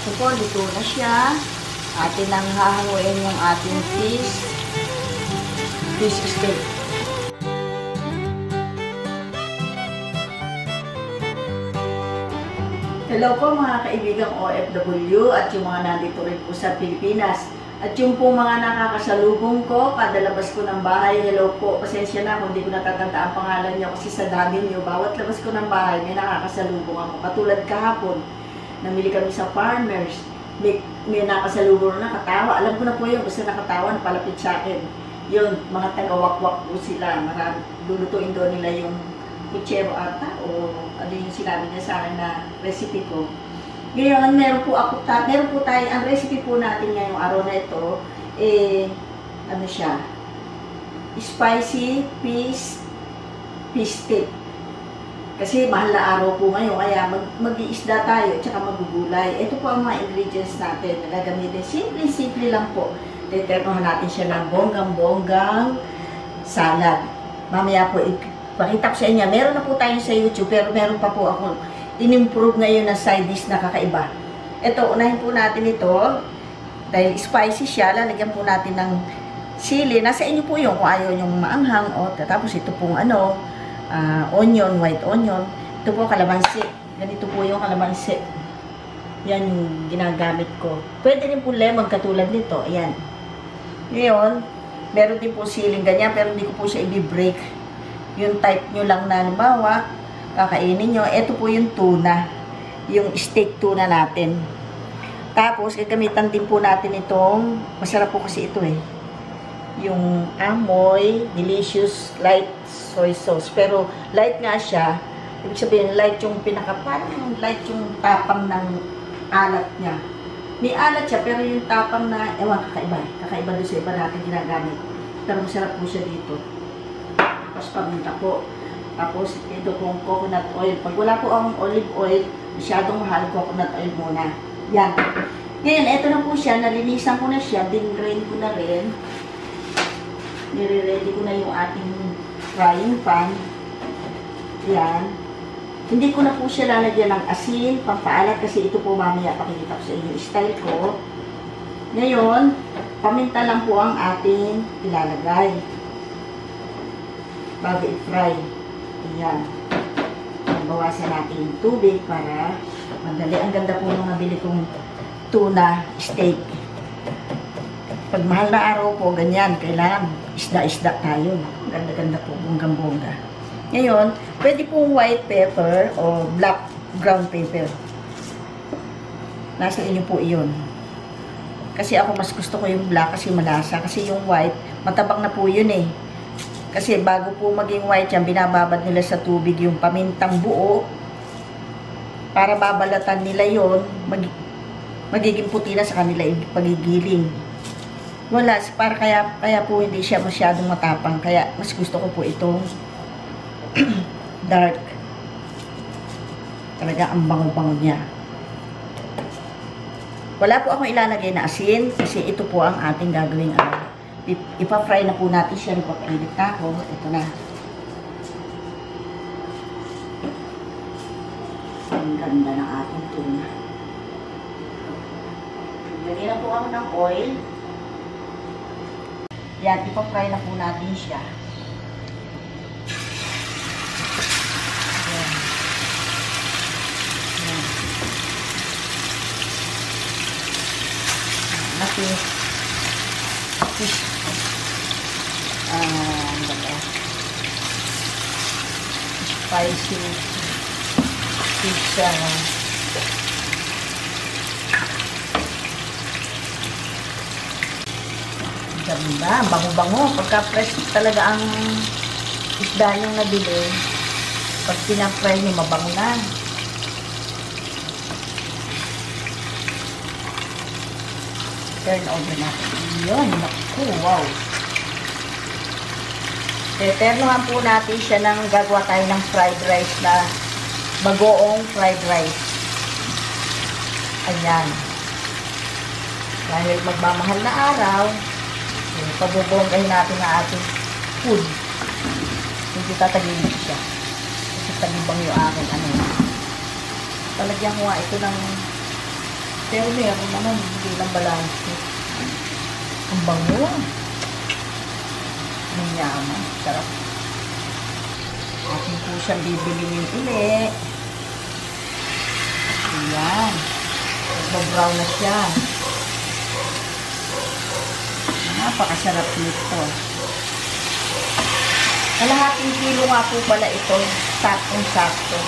Ito po, luto na siya. Atin lang hahanguin yung ating fish steak. Hello po mga kaibigang OFW at yung mga nandito rin po sa Pilipinas. At yung po mga nakakasalubong ko, kada labas ko ng bahay, hello po, pasensya na kung hindi ko natatanda ang pangalan niyo kasi sa dami niyo, bawat labas ko ng bahay, may nakakasalubong ako. Katulad kahapon, namili kami sa Farmers, may nakasalubong na nakatawa. Alam ko na po yun, basta nakatawa, napalapit sa akin. Yun, mga taga-wakwak po sila, lulutuin doon nila yung kutsero ata o ano yung sinabi niya sa akin na recipe ko. Ngayon, meron po tayo, ang recipe po natin ngayong araw na ito, ano siya, spicy fish steak. Kasi mahal na araw po ngayon, kaya mag-iisda tayo, tsaka magugulay. Ito po ang mga ingredients natin na gagamitin. Simple lang po. Teternohan natin siya ng bonggang-bonggang salad. Mamaya po, ipakita ko sa inyo. Meron na po tayo sa YouTube, pero meron pa po ako in-improve ngayon na side dish na kakaiba. Ito, unahin po natin ito. Dahil spicy siya, lalagyan po natin ng sili. Nasa inyo po yung kung ayaw yung maanghang. O, tapos ito pong onion, white onion. Ito po kalamansi. Ganito po yung kalamansi. Yan yung ginagamit ko. Pwede rin po lemon katulad nito. Ayan. Ngayon, meron din po siling ganyan, pero hindi ko po siya i-break. Yung type nyo lang na, halimbawa, kakainin nyo. Ito po yung tuna. Yung steak tuna natin. Tapos, gagamitan din po natin itong, masarap po kasi ito yung Amoy Delicious Light Soy Sauce. Pero, light nga siya. Ibig sabihin, light yung parang light yung tapang ng alat niya. May alat siya, pero yung tapang na, ewan, kakaiba. Kakaiba doon sa iba natin ginagamit. Pero masarap po siya dito. Tapos paminta po. Tapos ito pong coconut oil. Pag wala po ang olive oil, masyadong mahal, coconut oil muna. Yan. Ngayon, ito na po siya. Nalinisan ko na siya. Din-drain ko na rin. Nire-ready ko na yung ating frying pan. Yan. Hindi ko na po siya lalagyan ng asin, pampaalat, kasi ito po mamaya pakikita ko sa inyo style ko. Ngayon, paminta lang po ang ating ilalagay bago i-fry. Ayan. Bawasan natin yung tubig para madali. Ang ganda po ng nabili kong tuna steak. Pag mahal na araw po, ganyan. Kailangan isda-isda tayo. Ganda-ganda po, bonggang-bongga. Ngayon, pwede pong white pepper o black ground pepper. Nasa inyo po iyon. Kasi ako mas gusto ko yung black kasi malasa. Kasi yung white, matabang na po yun Kasi bago po maging white yan, binababad nila sa tubig yung pamintang buo. Para babalatan nila yon, magiging puti na sa kanila yung pagigiling. Wala, para kaya po hindi siya masyadong matapang. Kaya mas gusto ko po itong dark. Talaga ang bango-bango niya. Wala po akong ilalagay na asin kasi ito po ang ating gagawing ipa-fry na po natin siya. Ipapainit na ako. Ito na. Ang ganda ng ating tuna. Lagyan na po ako ng oil. Yan, ipa-fry na po natin siya. Fish spicy fish ganda, bango-bango pagka fresh talaga ang isda yung nabili. Pag pinafry nyo, mabango na. Turn over natin. Yun, naku, wow. Teternohan po natin siya ng gagawa tayo ng fried rice na bagoong fried rice. Ayan. Dahil magmamahal na araw, pabubonggahin natin na ating food. Hindi tatagilid siya. Kasi talibang yung aking Palagyan ko nga ito ng Pero meron naman, hindi lang balanse. Ang bango. Ang yaman. Sarap. Atin po siyang bibilingin uli. Ayan. Nagbo-brown na siya. Napakasarap nito. Kalahating kilo nga po pala ito. Saktong-sakto.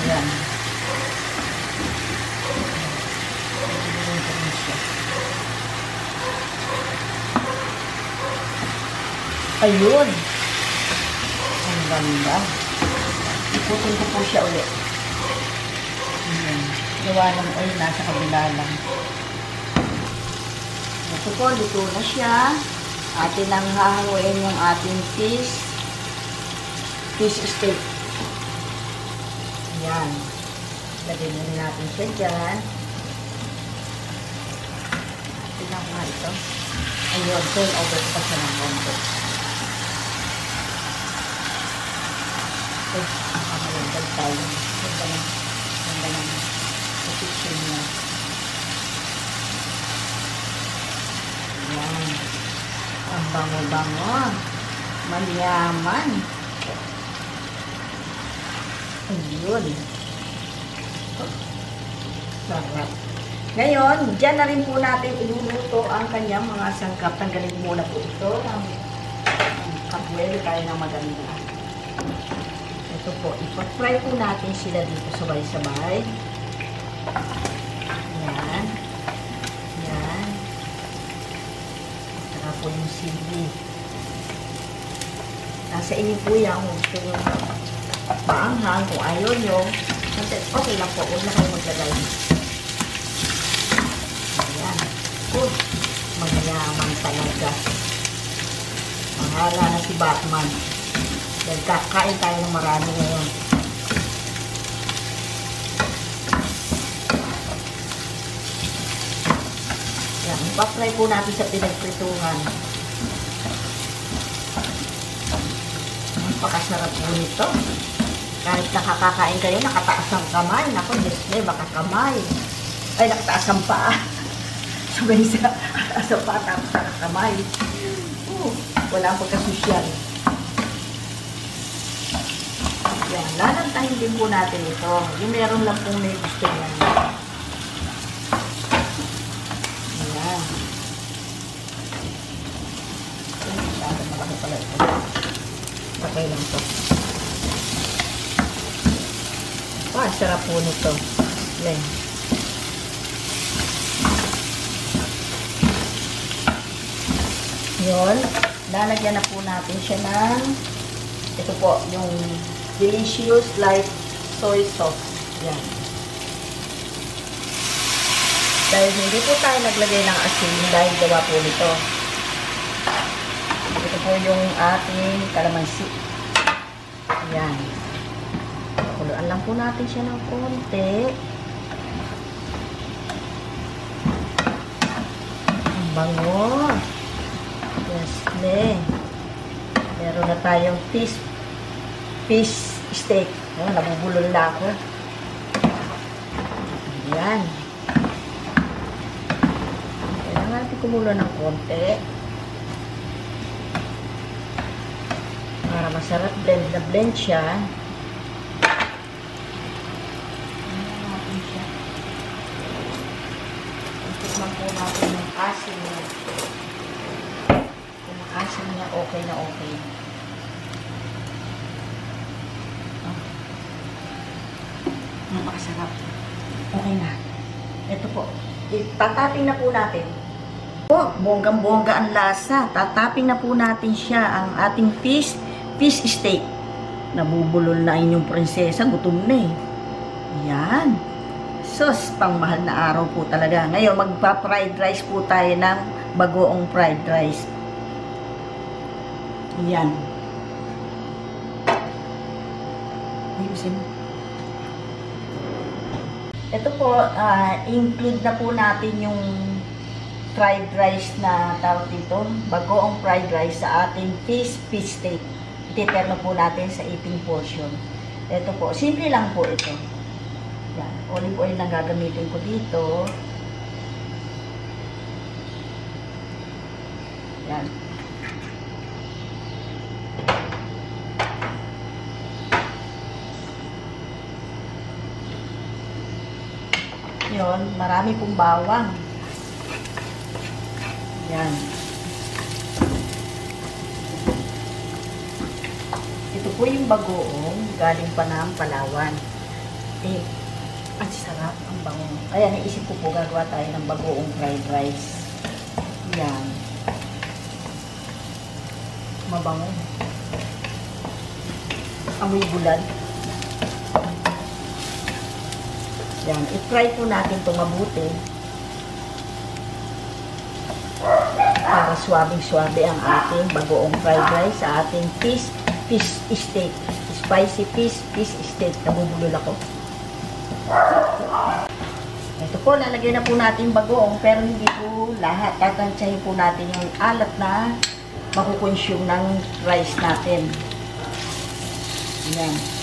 Ayan. Ayun. Ang ganda. Iputin ko po siya ulit. Ayan. Gawa ng oil, nasa kabila lang. Ito po, luto na siya. Atin lang hahanguin yung ating fish steak. Ayan. Lagyan na natin siya dyan. Atin lang nga ito. Ayun, turn over pa siya ng konti. Okay, nakamalagdag tayo. Ganda ng picture niya. Ayan. Ang bango-bango. Manyaman. Ayun. Sarap. Ngayon, dyan na rin po natin iluluto ang kanyang mga sangkap. Tanggalin muna po ito. Ang kabuelo tayo na maganda. Ito po, ipag-fry po natin sila dito sabay-sabay. Yan. Yan. Saka po yung sili. Nasa inyo po yan kung gusto nyo maanghang, kung ayaw nyo. Okay lang po, huwag na kayo maglagay. Ayan. Good. Magyaman talaga. Mahala na si Batman. Dahil kakain tayo ng marami ngayon. Yan. Ipapry po natin sa pinagpritungan. Napakasarap po nito. Kahit nakakakain kayo, nakataas ang kamay. Naku, Disney, baka kamay. Ay, nakataas ang paa. Sabay sa nakataas ang paa, tapos nakakamay. Wala ang pagkasosyal. Yan, lalantahin din po natin ito. Yung meron lang pong may gusto yan. Ayan. Masyado malaki pala ito. Patay lang ito. Sarap po nito. Ayan. Yun. Lalagyan na po natin siya ng ito po, yung delicious light soy sauce. Yan. Dahil hindi po tayo naglagay ng asin dahil gawa po nito. Ito po yung ating kalamansi. Yan. Kuluan lang po natin siya ng konti. Ang bango. Yes, meron na tayong fish steak. Oh, nabubulol na ako. Ayan. Kailangan natin kumulo ng konti. Para masarap blend na blend siya. Ayan natin siya. Tikman po natin yung asin niya. Kung ang asin niya okay na okay. Makasarap. Okay na. Ito po. Tataping na po natin. Po, bonggang-bongga ang lasa. Tataping na po natin siya, ang ating fish steak. Nabubulol na inyong prinsesa. Gutom na eh. Yan. Sus, pang mahal na araw po talaga. Ngayon, magpa-fried rice po tayo ng bagoong fried rice. Yan. Ayusin mo. Ito po, include na po natin yung fried rice na tawag dito, bagoong fried rice sa ating fish steak. Itiperno po natin sa 18 portion. Ito po, simple lang po ito. Yan, olive oil na gagamitin ko dito. Yan. Yun, marami pong bawang. Yan. Ito po yung bagoong galing pa ng Palawan. Eh, ang sarap, ang bango. Kaya naisip ko po gagawa tayo ng bagoong fried rice. Yan. Mabango. Amoy bulan. Yan. I-fry po natin ito mabuti. Para swabing-swabe ang ating bagoong fried rice sa ating fish steak. Spicy fish steak. Nabubulol ako. Ito po, lalagay na po natin bagoong pero hindi po lahat. Tatansyahin po natin yung alat na makukonsume ng rice natin. Yan.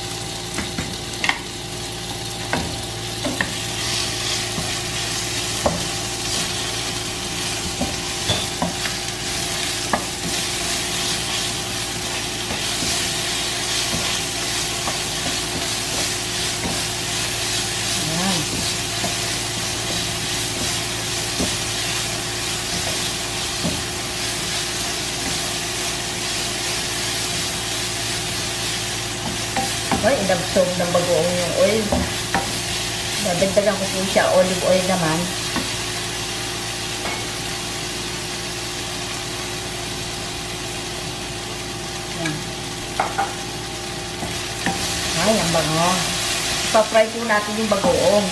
Ay, inabsorb ng bagoong yung oil. Dadagdagan ko po siya, olive oil naman. Yan. Ay, ang bango. Pa-fry po natin yung bagoong.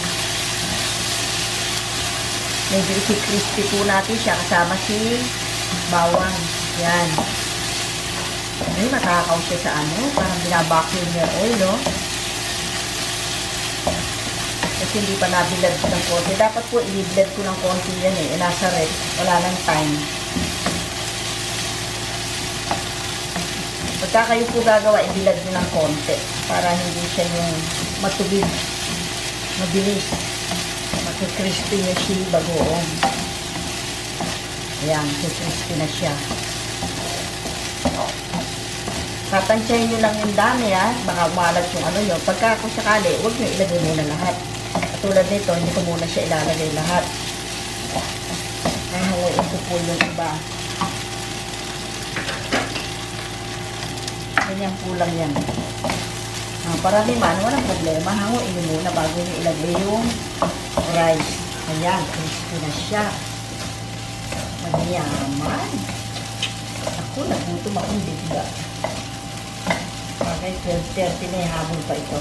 Medyo isi-crispy po natin siya kasama si bawang. Yan. Ay, matakaw siya sa ano. Parang binabacuum yung oil, no? Kasi hindi pa nabilad ko ng konti. Dapat po, i-bilad ko ng konti yan eh. Nasa red. Wala nang time. Pagka kayo po gagawa, i-bilad nyo ng konti. Para hindi siya yung matubig. Mabilis. Maki-crispy na siya bagoong. Ayan, crispy na siya. Tatansyahin nyo lang yung dami, ha? Baka umalat yung ano nyo. Pagka kung sakali, huwag nyo ilagay muna lahat. Katulad nito, hindi ko muna siya ilalagay lahat. Nahanguin ko po yung iba. Ganyan po lang yan. Para naman, walang problema. Hanguin nyo muna bago nyo ilagay yung rice. Ayan, crispy na siya. Magyaman. Ako, nagutom akong bigla. Okay, 12:30 na yung habol pa ito.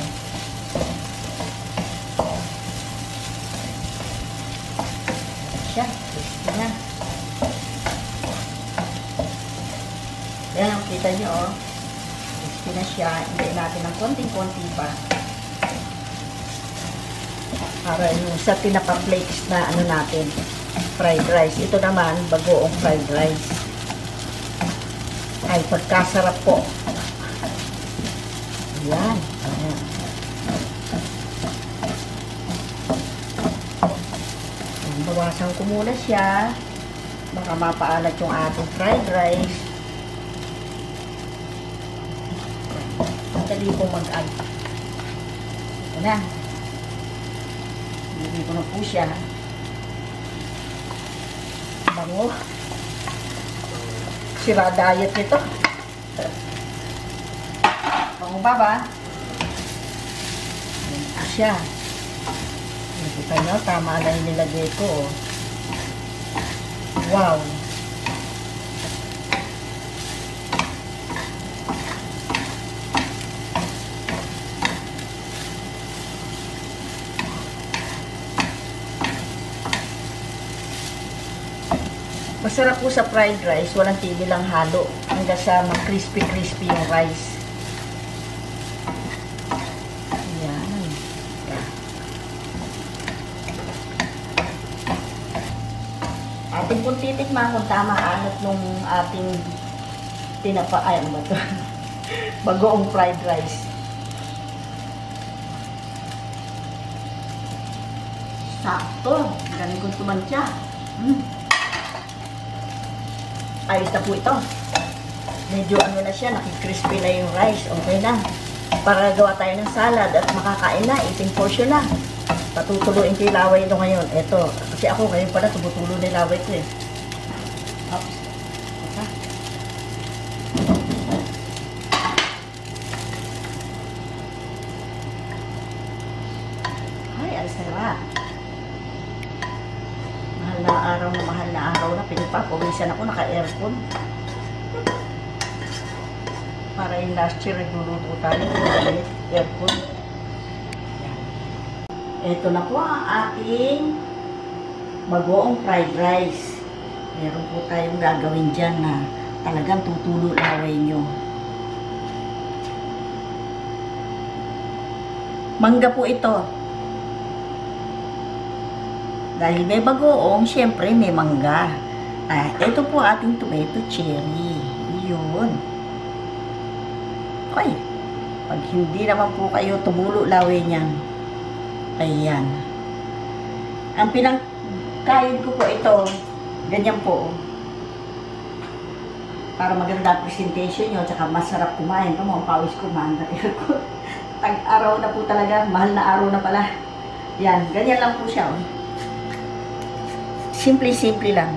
Siya, crispy na. Yan, kita nyo, oh. Crispy na siya. Hindi natin ng konting-konti pa. Para yung sa pinapa-flakes na ano natin, fried rice. Ito naman, bagoong fried rice. Ay, pagkasarap po. Ayan. Ayan. Bawasan ko muna siya. Baka mapaalat yung ating fried rice. Dali po mag-add. Ito na. Hindi ko na po siya. Bango. Sira diet nito. Bango ba ba? Ayan siya. Nakita nyo, tama na yung nilagay ko. Wow! Masarap po sa fried rice, walang tigil lang halo hanggang sa mag-crispy-crispy yung rice. Ayan. Ating kung titikman kung tama anot nung ating tinapa, ay ano ba ito? Bagoong fried rice. Sakto. Galing kong tumantya. Ayos na po ito. Medyo ano na siya, nakikrispy na yung rice. Okay na. Para gawa tayo ng salad at makakain na. Eating portion na. Patutuluin ko yung laway ito ngayon. Ito. Kasi ako ngayon pala tumutulo na yung laway ko eh. Oops. Ito. Ay, alis na naman. Mahal na araw na pinapapawisan ako, naka-aircon. Para yung last year nagluluto tayo, aircon. Ito na po ang ating bagoong fried rice. Meron po tayong gagawin dyan na talagang tutulo laway nyo. Mangga po ito. Dahil may bagoong, syempre may mangga. Ito po ating tomato cherry. Yun. Okay. Pag hindi naman po kayo tumulo laway niyan. Ayan. Ang pinangkain ko po ito, ganyan po. Para maganda presentation nyo, tsaka masarap kumain. Ito mga pawis ko, manda. Tag-araw na po talaga, mahal na araw na pala. Yan, ganyan lang po siya. Simple-simple lang.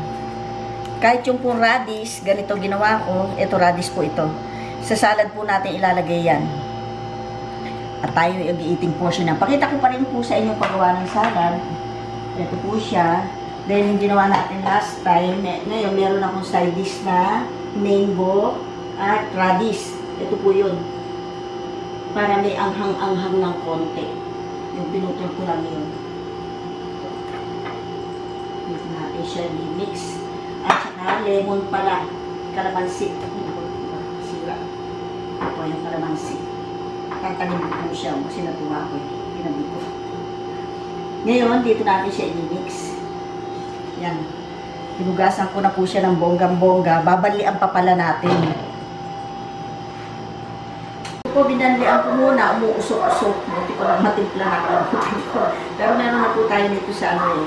Kahit yung pong radish, ganito ginawa ko. Ito radish po ito. Sa salad po natin ilalagay yan. At tayo yung eating portion na. Pakita ko pa rin po sa inyo paggawa ng salad. Ito po siya. Then yung ginawa natin last time, ngayon meron akong side dish na mango at radish. Ito po yun. Para may anghang-anghang ng konti. Yung pinutol ko lang yun. Dito natin siya i-mix. At saka lemon pala. Kalamansi. Sira. Ito yung kalamansi. Tatanim ko po siya kasi natuwa ko. Pinabi ko. Ngayon, dito natin siya i-mix. Yan. Hinugasan ko na po siya ng bonggang-bongga. Babalian pa pala natin. Po, binanlian ko muna, umuusok-usok. Hindi ko lang matimpla na kalamutin ko. Pero meron na po tayo nito sa ano eh.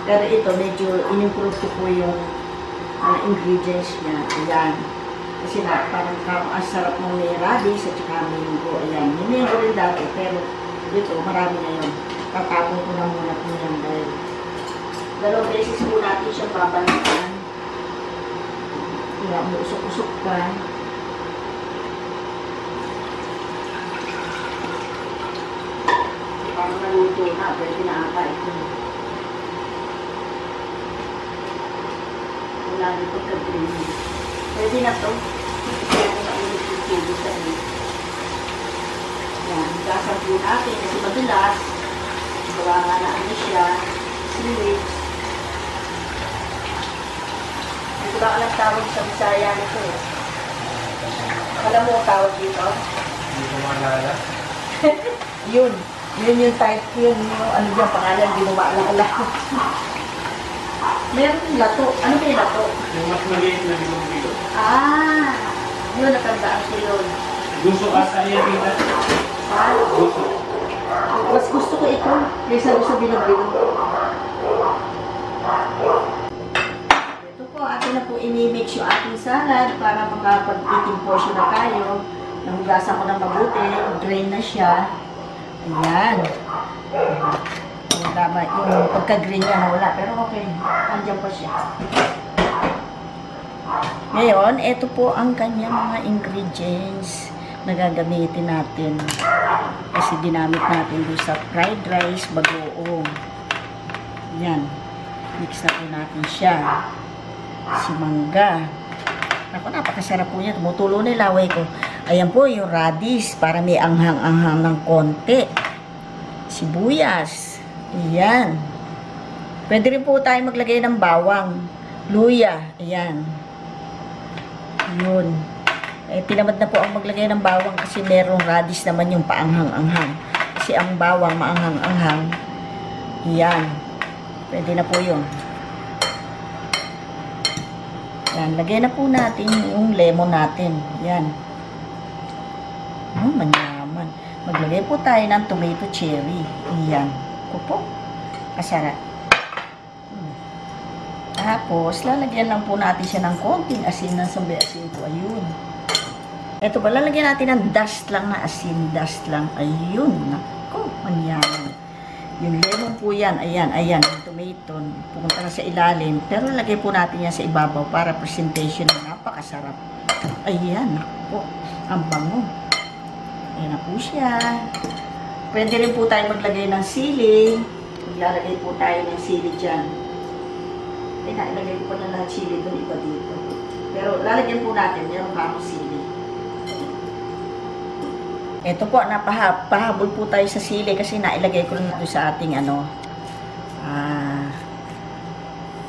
Pero ito, medyo in-improve ko po yung ingredients niya. Ayan. Kasi na, parang ang sarap ng may radish at saka mango. Ayan. Yung mango rin dati, pero dito, marami na yun. Tatapon ko na muna po yan dahil dalawang beses po natin siya babalikan. Kaya umuusok-usok ka. Parang naluto na, pwede na ata ito. Wala nito ka-green. Pwede na to. Kaya ko mainit yung tubo sa inyo. Yan, gasan po natin kasi madulas. Gawa nga na ano siya, sweet. Hindi ba alam tawag sa Bisaya nito eh. Alam mo ang tawag dito? Hindi ko maalala. Yun. Yun yung type yun. Yung ano yung pangalan, hindi mo maalala. Meron yung lato. Ano ba yung lato? Yung mas maliit na bilog-bilog. Yun, natandaan ko yun. Gusto asa yan, kita? Gusto. Mas gusto ko ito. Kaysa sa bilog-bilog. Ito po, atin na po inimix yung ating salad para makapag-eating portion na tayo. Nahugasan ko ng mabuti. Drain na siya. Ayan. Yung tama, yung pagka-green niya nawala. Pero okay, andyan pa siya. Ngayon, ito po ang kanyang mga ingredients na gagamitin natin. Kasi ginamit natin doon sa fried rice, bagoong. Ayan. Mix na po natin siya. Si mangga. Ako, napakasarap po niya. Tumutulo na yung laway ko. Ayan po yung radish para may anghang-anghang ng konti. Sibuyas. Ayan. Pwede rin po tayo maglagay ng bawang. Luya. Ayan. Yun. Eh, tinamad na po ang maglagay ng bawang kasi merong radish naman yung paanghang-anghang. Kasi ang bawang maanghang-anghang. Ayan. Pwede na po yun. Ayan. Lagay na po natin yung lemon natin. Ayan. Manyaman. Maglagay po tayo ng tomato cherry. Ayan. Ito po. Masarap. Tapos, lalagyan lang po natin siya ng konting asin ng sambe asin po. Ayun. Ito ba, lalagyan natin ng dust lang na asin. Dust lang. Ayun. Naku, manyaman. Yung lemon po yan. Ayan, ayan. Yung tomato. Pupunta na sa ilalim. Pero lagay po natin yan sa ibabaw para presentation na napakasarap. Ayan. Naku, ang bango. Ayan na po siya. Pwede rin po tayo maglagay ng sili. Maglalagay po tayo ng sili dyan. Ilagay ko pa na lahat sili doon, iba dito. Pero lalagyan po natin, meron pa akong sili. Ito po, pahabol po tayo sa sili kasi nailagay ko lang ito sa ating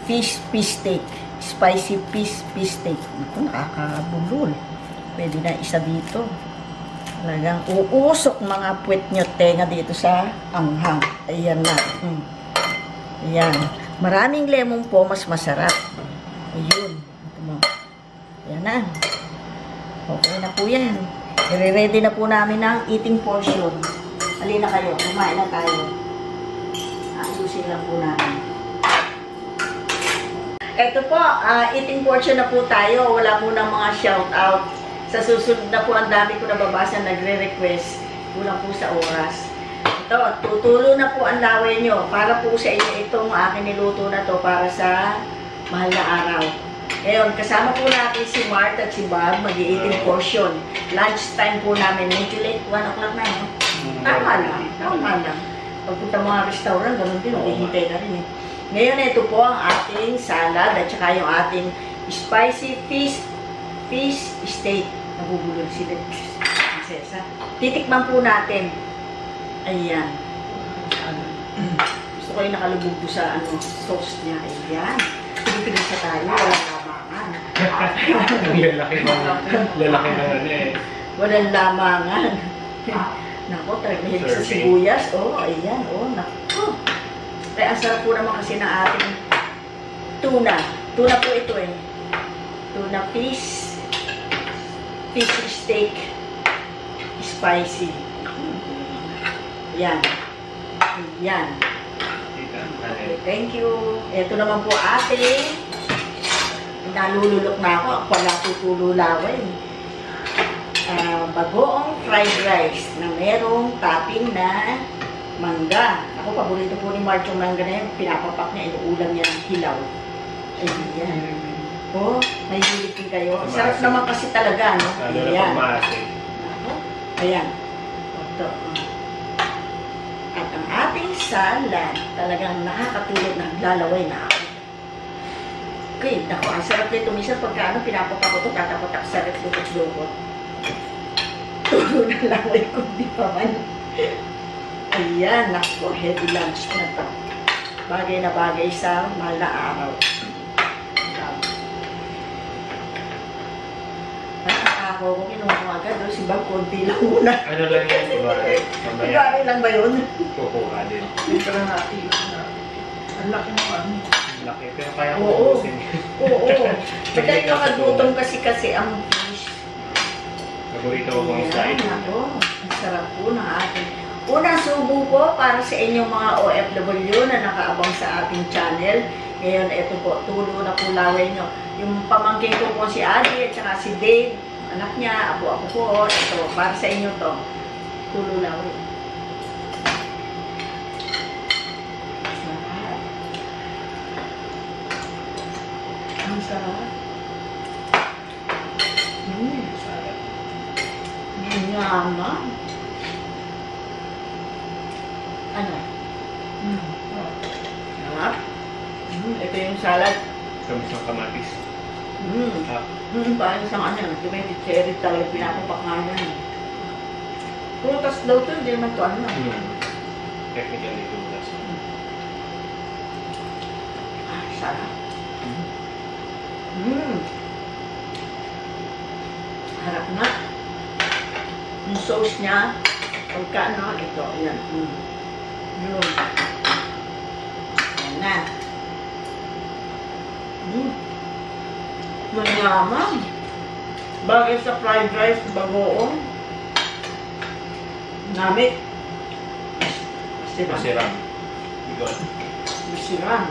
fish steak. Spicy fish steak. Ito, nakakabulol. Pwede na isa dito. Talagang uusok mga puwet nyo tenga dito sa anghang. Ayan na. Ayan. Maraming lemon po, mas masarap. Ayun. Ito mo. Ayan na. Okay na po yan. I-ready na po namin ng eating portion. Halina kayo. Kumain na tayo. Ayusin lang po namin. Ito po, eating portion na po tayo. Wala po ng mga shout out. Sa susunod na po, ang dami ko nababasa nagre-request. Kulang po sa oras. Ito, tutulo na po ang laway nyo. Para po sa inyo itong akin niluto na to para sa mahal na araw. Ngayon, kasama po natin si Mart at si Bob, mag-i-eating portion. Lunch time po namin. Medyo late, 1 o'clock na, no? Tama lang, tama lang. Pagpunta mga restaurant, ganun din, hihintay na rin eh. Ngayon, ito po ang ating salad at saka yung ating spicy fish steak. Nabubulol si Prinsesa. Titikman po natin. Ayan. Gusto ko yung nakalubog po sa sauce niya. Ayan. Pilipilis na tayo. Walang lamangan. Lalaki na eh. Walang lamangan. Naku, talagang mahilig sa sibuyas. Oh, ayan. Oh, naku. Kaya ang sarap po naman kasi ng ating tuna. Tuna po ito eh. Tuna fish steak spicy. Yan. Yan. Okay, thank you. Ito naman po ate. Nalululok na ako. Wala tutululawin. Bagoong fried rice na merong topping na mangga. Ako, paborito po ni Mark yung mangga na yun. Pinapapak niya, inuulam niya ng hilaw. Ayan. Oh, may hilig din kayo. Sarap naman kasi talaga, no? Ayan. Ayan. Ito. At ang ating salad, talagang nakakatulog na lalaway na ako. Okay, naku, ang sarap nito. Minsan pagka pinapapak ko ito, tatapatak sa lukot-lukot. Tulo na laway ko, di pa man. Ayan, naku, heavy lunch na to. Bagay na bagay sa mahal na araw. Ako, kung kinuha ko agad, si Bang, konti lang muna. Ano lang yan, diba? Ibari lang ba yun? Kukuha din. Ito lang natin. Ang laki ng ano. Laki, pero kaya ko Oo. ubusin. Oo. Madali makagutom kasi ang fish. Paborito ko kung side. Ako, ang sarap po ng ating. Unang subo po para sa inyong mga OFW na nakaabang sa ating channel. Ngayon, ito po, tulo na po laway nyo. Yung pamangkin ko po si Adi at saka si Dave, anak niya, ako po, ito, para sa inyo to. Tulo laway. Sarap. Ang sarap. Yaman. Ano? Sarap. Ito yung salad. Kamis ng kamatis. Paano sa ano, tomato cherry talaga pinapapak nga yan. Prutas daw to, hindi naman to ano. Technically, prutas. Sarap. Harap na. Yung sauce niya, pagka ano, ito, ayan. Yun. Ayan na. Manyaman. Bagay sa fried rice, bagoong. Namit. Masirap. Good. Masiran.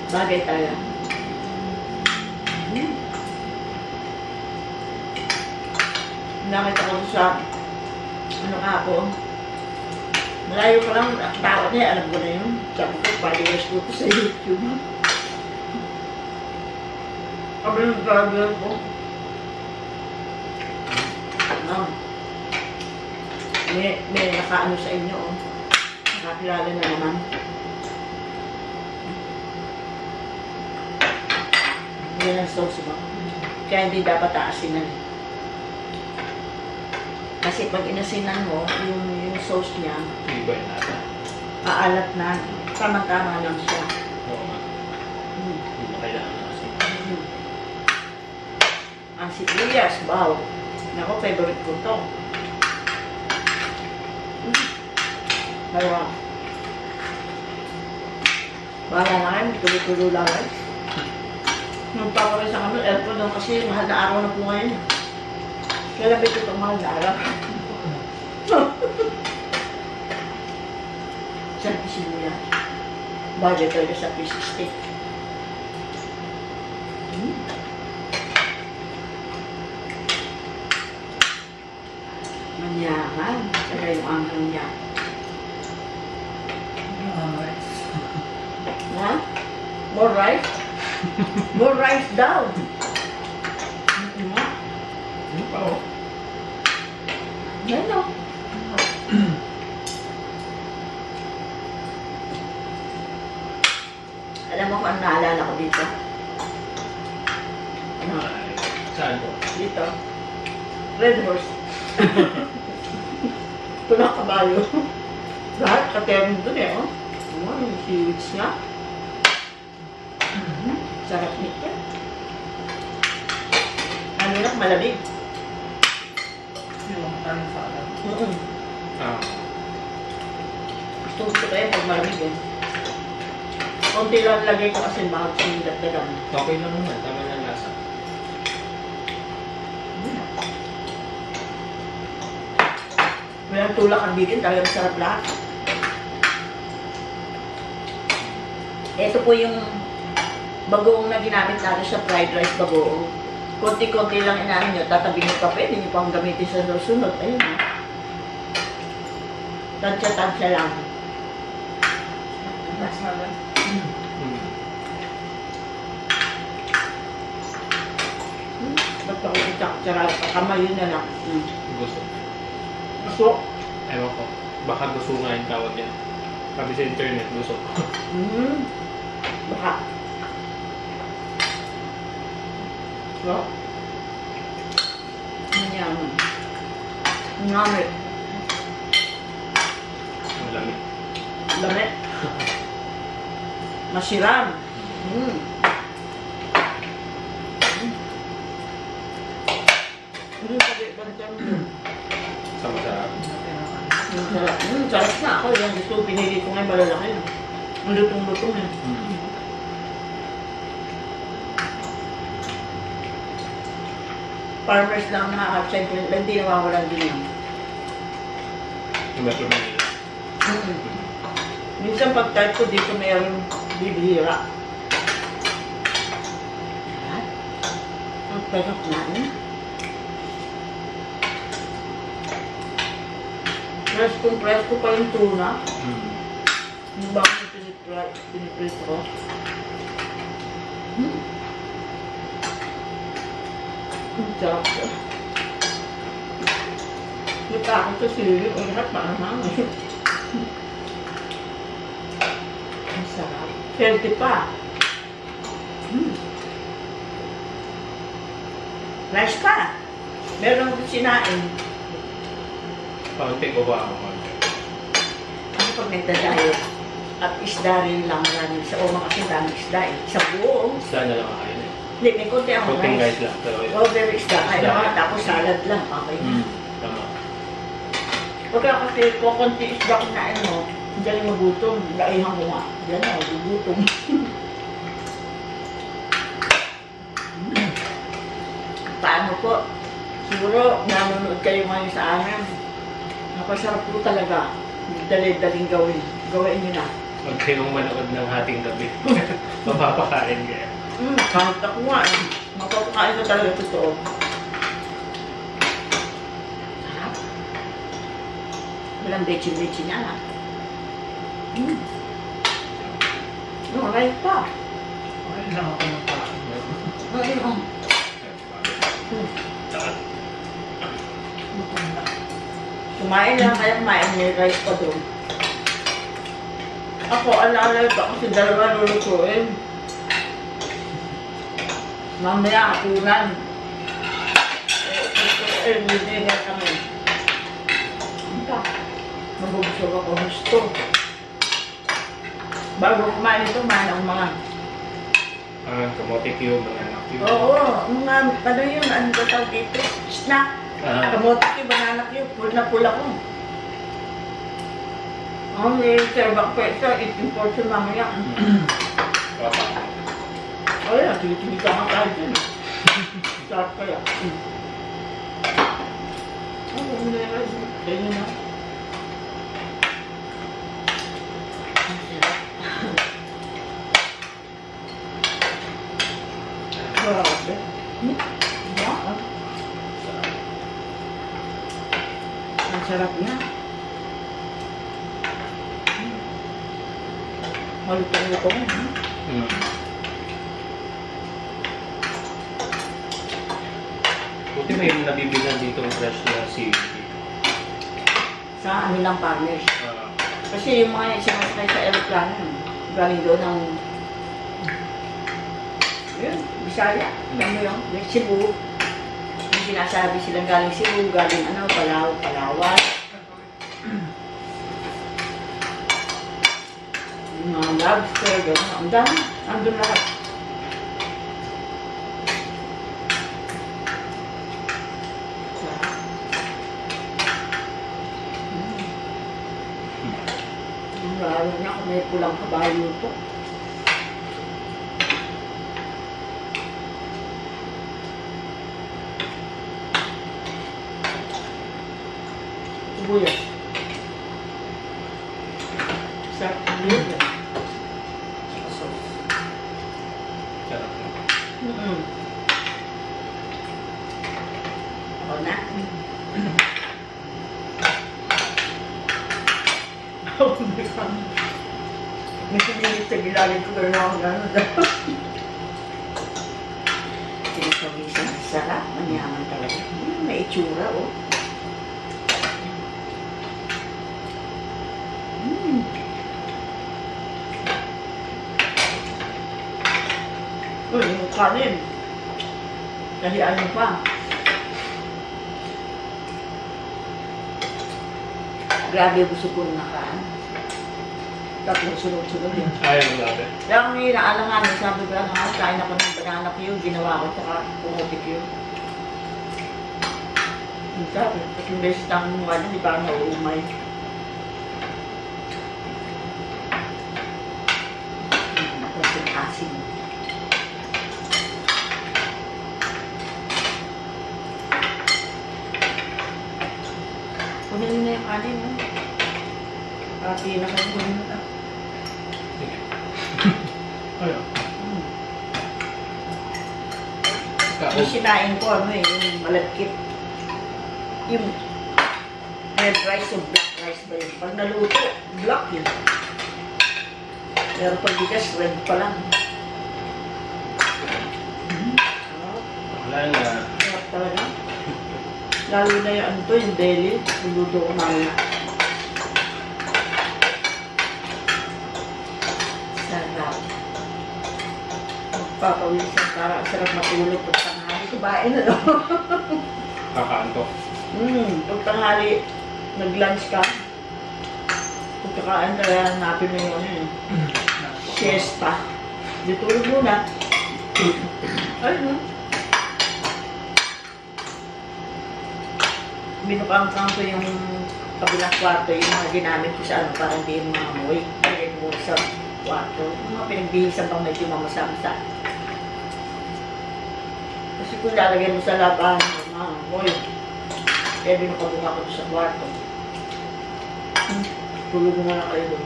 Bagay tayo. Nakita ko sa ano ka ako. Malayo pa lang, tawad niya, alam ko na yun. Sabi ko, followers ko sa YouTube. Sabi ng driver ko. May nakaano sa inyo, oh. Nakakilala na naman. Yan ang sauce mo. Kaya hindi dapat aasinan. Kasi pag inasinan mo, yung sauce niya, Iba yun natin. maalat na. Tama-tama lang siya. Oo nga. Hindi mo kailangan na kasi. Ang sibuyas, wow. Nako, favorite ko to. Kaya, bahala na kayo, tuloy-tuloy lang eh. Nung pa ko rin sa kami, aircon doon kasi mahal na araw na po ngayon. Kaya ba ito mahal na araw? Sarap yung sibuyas. Bagay talaga sa fish stick. Manyaman. Saka yung anghang niya. Ha? More rice? More rice daw. Ano pa oh? Ano? Alam mo kung ano naalala ko dito? Ano? Ay, saan po? Dito. Red horse. Ito na kabayo. Lahat katerno dun eh, oh. Ano, yung seaweeds nga. Sarap nito. Ano lang, malamig. Yung tanong sa alam. Ah, Gusto ko kayo pag malamig eh. Kunti lang lagay ko kasi bakit yung dagdagan. okay lang naman. Tama na lasa. Walang tulak ang bitin, talagang sarap lahat. Ito po yung bagoong na ginamit natin sa fried rice bagoong. Konti-konti lang inaano nyo, tatabi nyo pa, pwede nyo pang gamitin sa susunod. Ayun ha. Tansya-tansya lang. Masala. Ba't ako itsak-tsara? Kamay yun na lang. Gusto. So, Ewan ko. Baka gusto nga yung tawag yan. Sabi sa internet, gusto. baka. So, nanyaman. Ngamit. Ang lamig. Lamit. Masiram. Sama sa Sarap na ako. Yung gusto, pinili ko ngayon malalaki. Ang lutong-lutong eh. Farmers lang nakaka-check. Hindi nawawalan din yan. yung Metro Manila. Minsan pag-type ko dito mayroong bibihira. Ang sarap na eh. Presko pa yung tuna. Yung bago yung piniprit ko. Ang sarap ko. Kita ako sa sili. Ang lahat parang hangin. Ang sarap. Healthy pa. Rice pa. Meron ko sinain. Paunti ko ba ako? Ano pag nagda-diet? At isda rin lang namin sa uma kasi daming isda eh. Sa buong. Isda na lang kain eh. Hindi, may konti ang Kunting rice. guys lang. Pero Oh, very isda. Ay, Isda. naman, tapos salad lang. Okay na. Tama. Pagka kasi kung konti isda kinain mo, hindi rin magutom. Laihan ko nga. Diyan na, gugutom. Paano po? Siguro, nanonood kayo ngayon sa amin. Napasarap po talaga. Dali-daling gawin. Gawin nyo na. Huwag kayong manood ng hating gabi. Mapapakain kaya. Kahit ako nga eh. Mapapakain ko talaga totoo. Sarap. Walang bechi-bechi niya na. No, right pa. Ay, lang ako magkain. Ayun. Saan? Lutom na. Kumain lang kaya kumain may rice pa doon. Ako, alalay pa kasi dalawa lulutuin. Mamaya, akunan. Hindi nga kami. Ika. Mabubusog ako gusto. Bago kumain ito, kumain ang mga. Kamote cube, banana cube. Oo, mga, ano yun, ano ba tawag dito? Snack. Kamote yung banana cube, full na full ako. May serve ako isa, 18 portion mamaya. Ay, sige-sige ka nga tayo dyan. Sarap kaya. Hindi na rin. Ganyan na. Ang sarap. Grabe. Wow. Ang sarap niya. Malutong-lutong. Buti may nabibigan dito ng fresh na seaweed. Sa anilang partners. Kasi yung mga sinasakay sa aeroplano, galing doon ng yun, Bisaya. Ano yun? Yung Cebu. Yung sinasabi silang galing Cebu, galing ano, Palawan. Yung mga lobster, gano'n. Ang dami. Andun lahat. Sarap. Lalo na kung may pulang kabayo ito. Sibuyas. Sarap ng luto. Sarap na. Ako na. May sinilit sa gilalit ko pero ako gano'n. Sinisawisan. Sarap. Manyaman talaga. May itsura, oh. Yung kanin. Kasi ano pa. Grabe gusto ko na kaan. Tapos sunod-sunod yun. Ayaw mo labi. Kaya kung inaalangan, sabi ko lang, kain ako ng banana cube, ginawa ko tsaka pumote cube. Ang sabi, kasi best ang wala, di ba nauumay. Kasi asin. Kunin na yung kanin, no? Pati na kayo kunin na. Ayaw. Yung sinain ko, ano eh, yung malagkit. Yung red rice o black rice ba yun? Pag naluto, black yun. Pero pag bigas, red pa lang. Wala na. Sarap talaga. Lalo na yung ano to, yung deli. Niluto ko mamaya. Sarap. Magpapawisan para sarap matulog pag tanghali. Kubain na no? Kakaantok. Pag tanghali, nag-lunch ka. Pagkakain ka, hanapin mo yung ano yun. Siesta. Di tulog muna. Ay, no? Binukang-kang ko yung kabilang kwarto, yung mga ginamit ko sa ano, para hindi yung mga amoy. Lagay ko sa kwarto. Yung mga pinagbihisan pang medyo mamasa-masa. Kasi kung lalagay mo sa labahan, mga amoy. Kaya binukabuka ko sa kwarto. Tulog mo na kayo doon.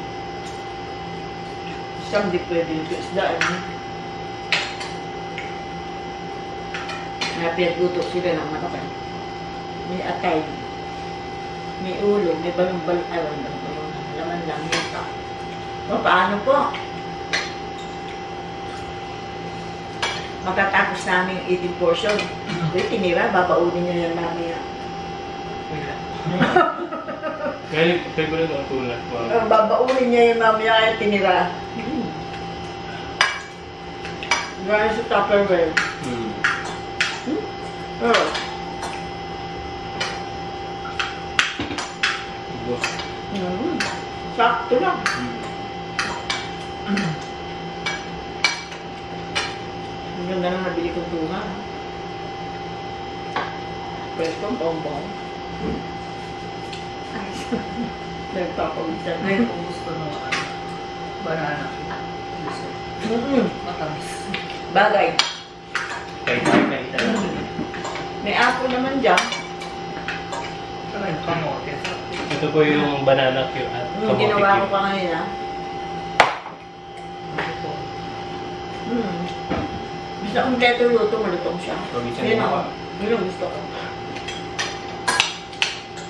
Isang di pwede ito isda. Pinagluto sila ng manok. May atay. May ulo. May balong-balong. Ay, balong-balong. Laman lang. Yuta. O, paano po? Matatapos namin yung eating portion. Uy, tinira. Babaunin niyo yan mamaya. Ngayon, favorite ang tuna. Wow. Babaunin niya yung mamaya kaya tinira. Gano'n sa Tupperware. Oh. Ubos. Sakto lang. Ang ganda na nabili kong tuna. Pwesto ang bongbong. Nagpapawisan. Ngayon kung gusto ng banana. Gusto. Matamis. Bagay. Kahit kahit May apple naman dyan. Ay, kamote. ito po yung banana cue at kamote Ginawa ko cue. pa ngayon ah. Basta kompleto luto, malutong siya. Probinsya Yun na ako. ako. Yun ang gusto ko.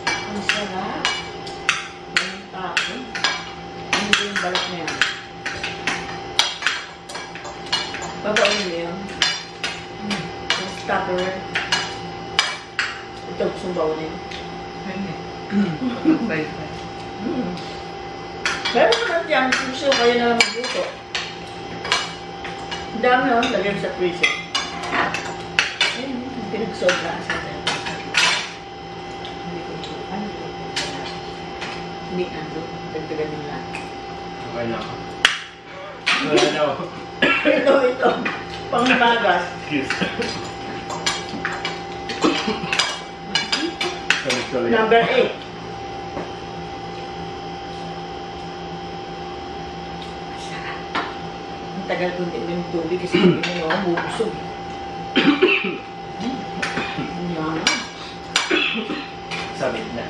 Ang sarap. Ang tapo. Hindi yung balat na yan. Babaon mo yun. Ang stopper. Ito gusto baunin. Pero naman dyan, gusto kayo na lang magluto. Ang dami oh, lagyan sa freezer. Ayun, pinagsobra sa atin. Hindi ando, dagdagan nila. Okay na ako. Wala na ako. Ito, pangbagas. Excuse. Sorry. Number 8. Ang tagal kong din ng tubig kasi hindi mo ako bubusog. Ano? Sabit na.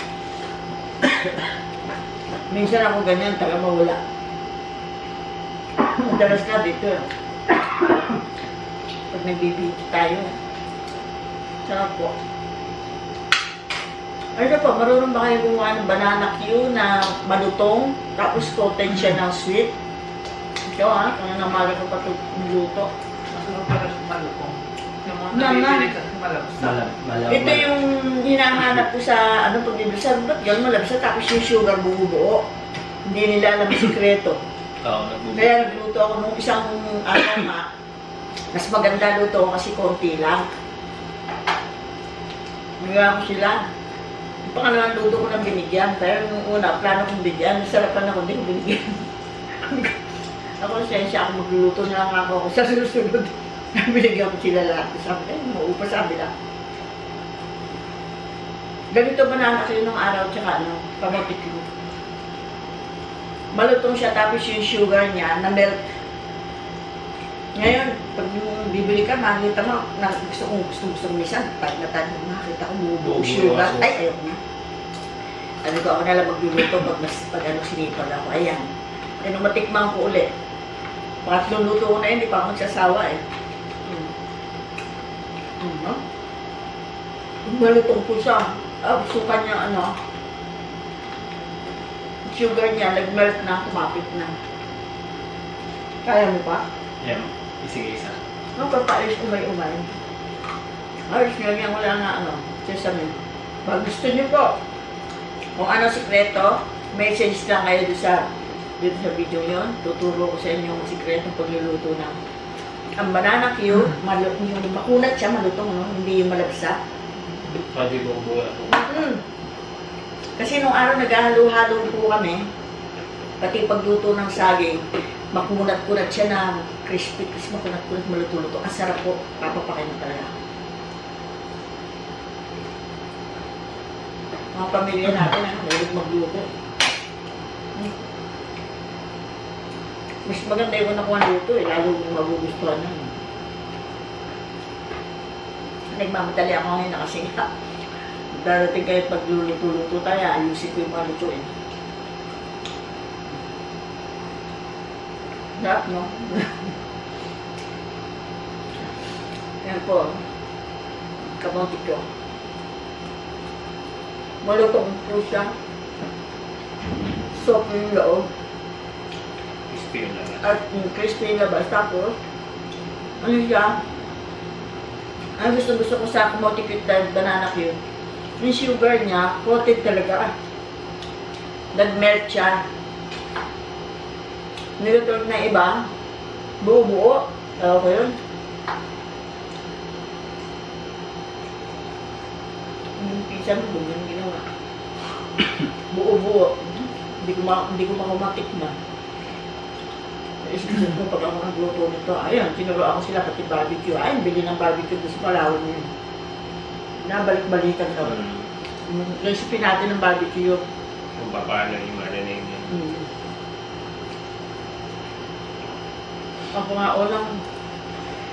Minsan ako ganyan, taga mawala. Madalas na dito. Pag nagbibiti tayo. Sarap po. Ano po, marunong ba kayo gumawa ng banana cue na malutong, tapos coated siya ng sweet? Ikaw ha, kung namaga ko pa ito niluto. Masarap para sa malukong. Yung mga Naman. nabibili kasi malabas. Ito yung hinahanap ko sa, ano pag bibisa, ba't gano'n malabsa, tapos yung sugar bumubuo. Hindi nila alam yung sikreto. Oo, nagbubuo. Kaya nagluto ako nung isang araw mas maganda luto ko kasi konti lang. Nagawa ko sila. Yung pangalawang luto ko ng binigyan, pero nung una, plano kong bigyan, sarapan ako, hindi ko binigyan. Ako, sensya ako magluluto na lang ako sa susunod. Binigyan ko sila lahat. Sabi ko, maupa sabi lang. Ganito banana kayo nung araw, tsaka ano, kamote ko. Malutong siya, tapos yung sugar niya, na-melt. Ngayon, pag bibili ka, makikita mo, na gusto minsan, pag natanong, makikita ko bumubuo sugar. Ay, ayoko na. Ano ko, ako nalang magluluto pag ano, sinipag ako. Ayan. Eh, nung matikman ko ulit, pangatlong luto ko na yun, hindi pa ako magsasawa eh. No? Malutong po siya. Suka niya, ano, sugar niya, nag-melt na, kumapit na. Kaya mo pa? Yan. Sige isa. No, papaalis umay-umay. Ayos, nilagyan ko lang na, ano, sesame. Pag gusto niyo po, kung ano sikreto, message lang kayo dito sa video yon. Tuturo ko sa inyo ang sikretong pagluluto ng ang banana cue, yung makunat siya, malutong, no? Hindi yung malabsa. Pwede ko buo ako. Kasi nung araw naghahalo-halo po kami, pati pagluto ng saging, makunat-kunat siya na crispy, kasi makunat-kunat, maluto-luto. Ang sarap po, papapakin mo talaga. Mga pamilya natin, mahilig magluto. Mas maganda yung nakuha ng luto, lalo yung magugustuhan nun. Nagmamadali ako ngayon na kasi darating kayo pagluluto-luto tayo, ayusin ko yung mga lutuin. Sarap, no? Yan po. Kamote ko. Malutong po siya. Soft yung loob. Crispy yung laman. At crispy yung labas. Tapos, ano siya? Ang gusto ko sa kamote cute dahil banana cute. Yung sugar niya, coated talaga. Nag-melt siya. Nilutog na iba, buo-buo. Tawag ko yun. Yung pizza mo, yung ginawa. Buo-buo. Hindi ko makumatik na. Isip ko pag ako nagluto nito, ayun, tinuruan ko sila pati barbecue. Ayun, bili ng barbecue doon sa Palawan yun. Nabalik-balikan daw. Yung recipe natin ng barbecue. Kung paano yung marinig niya. Ako nga ulang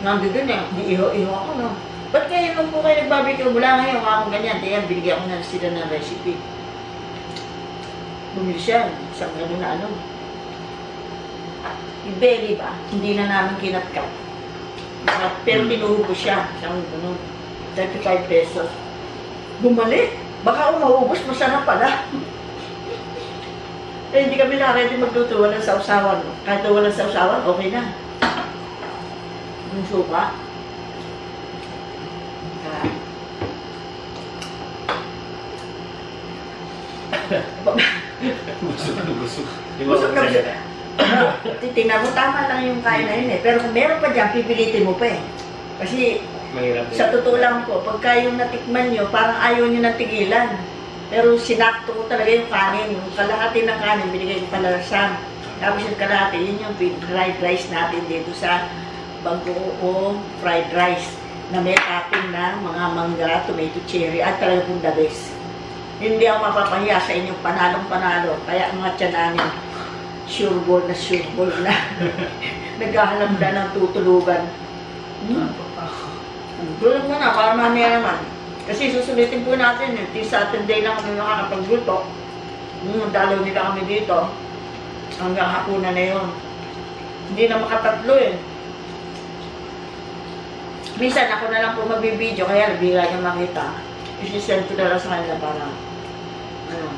nandun eh, di iho-iho ako, no? Ba't kayo nung po kayo nag-barbecue? Wala ngayon, akong ganyan. Tingnan, binigyan ko na sila ng recipe. Bumili siya, isang ano na ano. Yung belly ba, hindi na namin kinatkat. Pero tinuho ko siya, isang ano, 35 pesos. Bumalik, baka maubos, masarap pala. Eh, hindi kami na-ready magluto, walang sausawan. Kahit na walang sausawan, okay na. Yung suka. Busog. Busog na siya. Titingnan mo, tama lang yung kain na yun eh. Pero kung meron pa dyan, pipilitin mo pa eh. Kasi, Mahirap din. sa totoo lang po, pagka yung natikman nyo, parang ayaw nyo nang tigilan. Pero sinakto ko talaga yung kanin. Yung kalahati ng kanin, binigay ko palasan. Tapos yung kalahati, yun yung fried rice natin dito sa Bagoong fried rice na may topping na mga mangga, tomato cherry, at talaga pong the best. Hindi ako mapapahiya sa inyong panalong-panalo. Kaya ang mga tiyanan, sure ball na naghahalanda ng tutulugan. Tulog mo na, para mamaya naman. Kasi susulitin po natin, yung Saturday lang kami makakapagluto. Dalaw nila kami dito. Hanggang hapunan na yun. Hindi na makatatlo eh. Minsan ako na lang po magbibideo, kaya nabira niya makita. Isisend ko na lang sa kanila para, ano,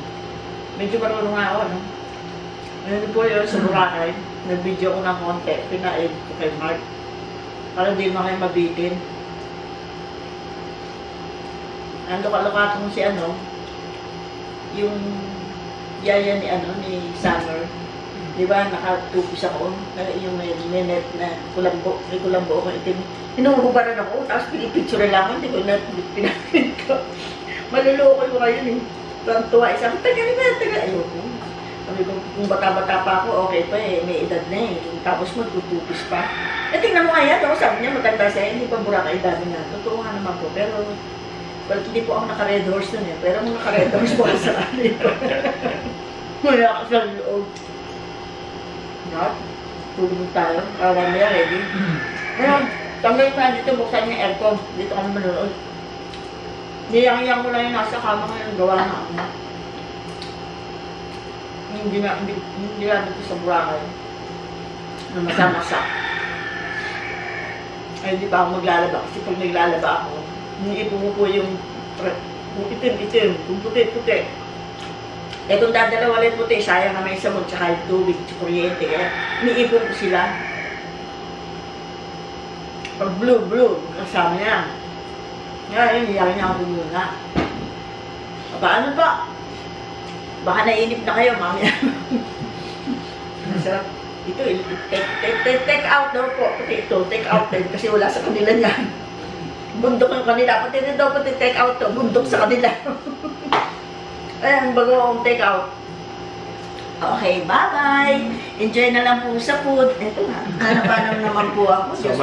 medyo marunong nga ako, no? Ayun po yun, sa Boracay. Nag-video ko ng konti, pina-edit ko kay Mark. Para hindi mo kayo mabitin. Luka-luka kong si ano, yung yaya ni ano, ni Summer. Di ba, nakatupis ako. Yung may net na kulambo, may kulambo ako itim. Hinuhubaran ako, tapos pinipicture lang ako, hindi ko na pinapin ko. Maluloko ko kayo eh. Tuwa isa, taga. Ayoko. Sabi ko, kung bata-bata pa ako, okay pa eh, may edad na eh. Tapos magtutupis pa. Eh, tingnan mo kaya, sabi niya, maganda sa'yo, hindi pa Boracay dami na. Totoo nga naman po, pero well, hindi po ako naka-red horse nun eh. Pero kung naka-red horse po sa akin ko. Wala ka sa loob. Not? Tulog tayo. Mamaya ready. Ngayon, tanggalin ko na dito, buksan yung aircon. Dito kami manunood. Niyang-yang ko lang yung nasa kama ngayon, gawa na ako. Hindi na dito sa Boracay. Na masa-masa. Ay, hindi pa ako maglalaba. Kasi pag naglalaba ako, hindi po yung itim-itim, yung puti-puti. Eh kung dadalawa lang puti, sayang na may sabon, tsaka yung tubig, tsaka kuryente. Kaya iniipon ko sila. Pag blue, kasama niya. Ngayon, iyakin niya ako muna. Paano ba? Baka nainip na kayo, mamaya. Masarap. Ito, take out daw po. Pati ito, take out din. Kasi wala sa kanila niyan. Bundok yung kanila. Pati rin daw pati take out to. Bundok sa kanila. Ayan, bago take out. Okay, bye-bye. Enjoy na lang po sa food. Ito nga. Hanap-hanap naman po ako. So,